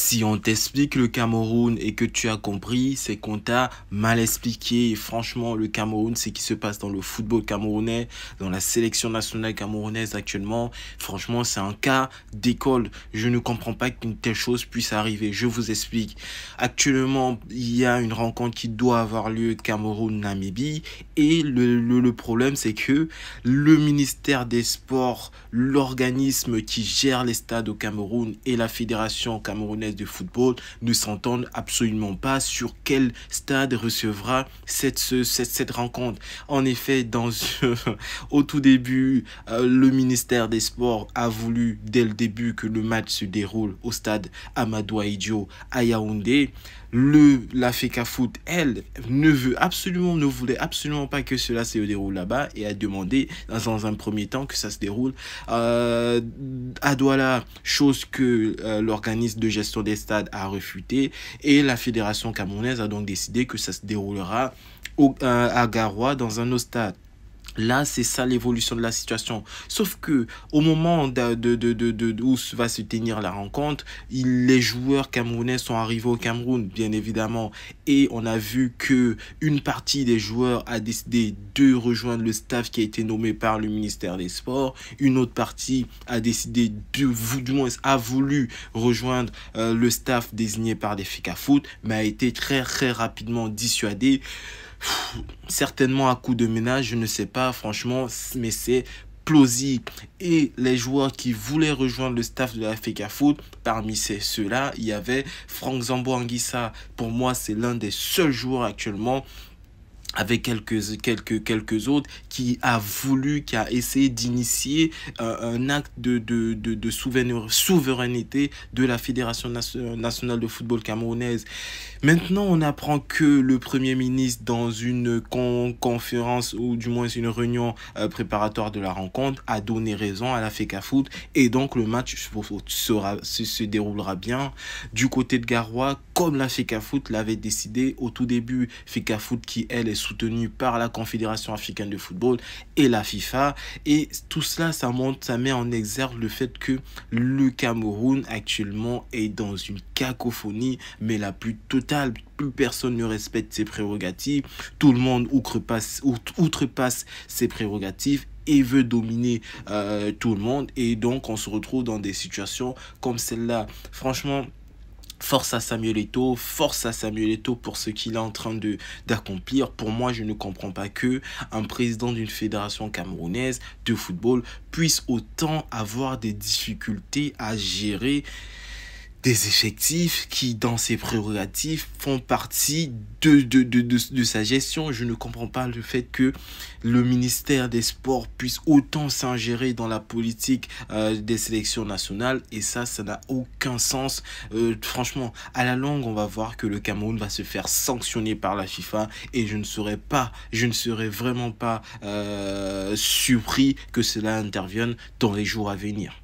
Si on t'explique le Cameroun et que tu as compris, c'est qu'on t'a mal expliqué. Et franchement, le Cameroun, c'est ce qui se passe dans le football camerounais, dans la sélection nationale camerounaise actuellement. Franchement, c'est un cas d'école. Je ne comprends pas qu'une telle chose puisse arriver. Je vous explique. Actuellement, il y a une rencontre qui doit avoir lieu Cameroun-Namibie. Et le problème, c'est que le ministère des Sports, l'organisme qui gère les stades au Cameroun et la fédération camerounaise de football ne s'entendent absolument pas sur quel stade recevra cette rencontre. En effet, au tout début, le ministère des Sports a voulu dès le début que le match se déroule au stade Amadou Ahidjo à Yaoundé. La FECAFOOT, elle, ne voulait absolument pas que cela se déroule là-bas et a demandé dans un premier temps que ça se déroule à Douala, chose que l'organisme de gestion des stades a refuté, et la fédération camerounaise a donc décidé que ça se déroulera à Garoua dans un autre stade. Là, c'est ça l'évolution de la situation. Sauf que au moment où va se tenir la rencontre, les joueurs camerounais sont arrivés au Cameroun, bien évidemment. Et on a vu que une partie des joueurs a décidé de rejoindre le staff qui a été nommé par le ministère des Sports. Une autre partie a décidé a voulu rejoindre le staff désigné par des FECAFOOT, mais a été très rapidement dissuadé. Certainement à coup de ménage, je ne sais pas franchement, mais c'est plausible. Et les joueurs qui voulaient rejoindre le staff de la FECAFOOT, parmi ceux-là, il y avait Franck Zambo Anguissa. Pour moi, c'est l'un des seuls joueurs actuellement, avec quelques autres, qui a essayé d'initier un acte de souveraineté de la Fédération nationale de football camerounaise. Maintenant, on apprend que le Premier ministre, dans une conférence ou du moins une réunion préparatoire de la rencontre, a donné raison à la FECAFOOT, et donc le match se déroulera bien du côté de Garoua, comme la FECAFOOT l'avait décidé au tout début. FECAFOOT qui, elle, est soutenue par la Confédération africaine de football et la FIFA. Et tout cela, ça met en exergue le fait que le Cameroun actuellement est dans une cacophonie, mais la plus totale. Plus personne ne respecte ses prérogatives. Tout le monde outrepasse ses prérogatives et veut dominer tout le monde. Et donc, on se retrouve dans des situations comme celle-là. Franchement, force à Samuel Eto'o pour ce qu'il est en train d'accomplir. Pour moi, je ne comprends pas que un président d'une fédération camerounaise de football puisse autant avoir des difficultés à gérer des effectifs qui, dans ses prérogatives, font partie de sa gestion. Je ne comprends pas le fait que le ministère des Sports puisse autant s'ingérer dans la politique des sélections nationales, et ça n'a aucun sens. Franchement, à la longue, on va voir que le Cameroun va se faire sanctionner par la FIFA, et je ne serais vraiment pas surpris que cela intervienne dans les jours à venir.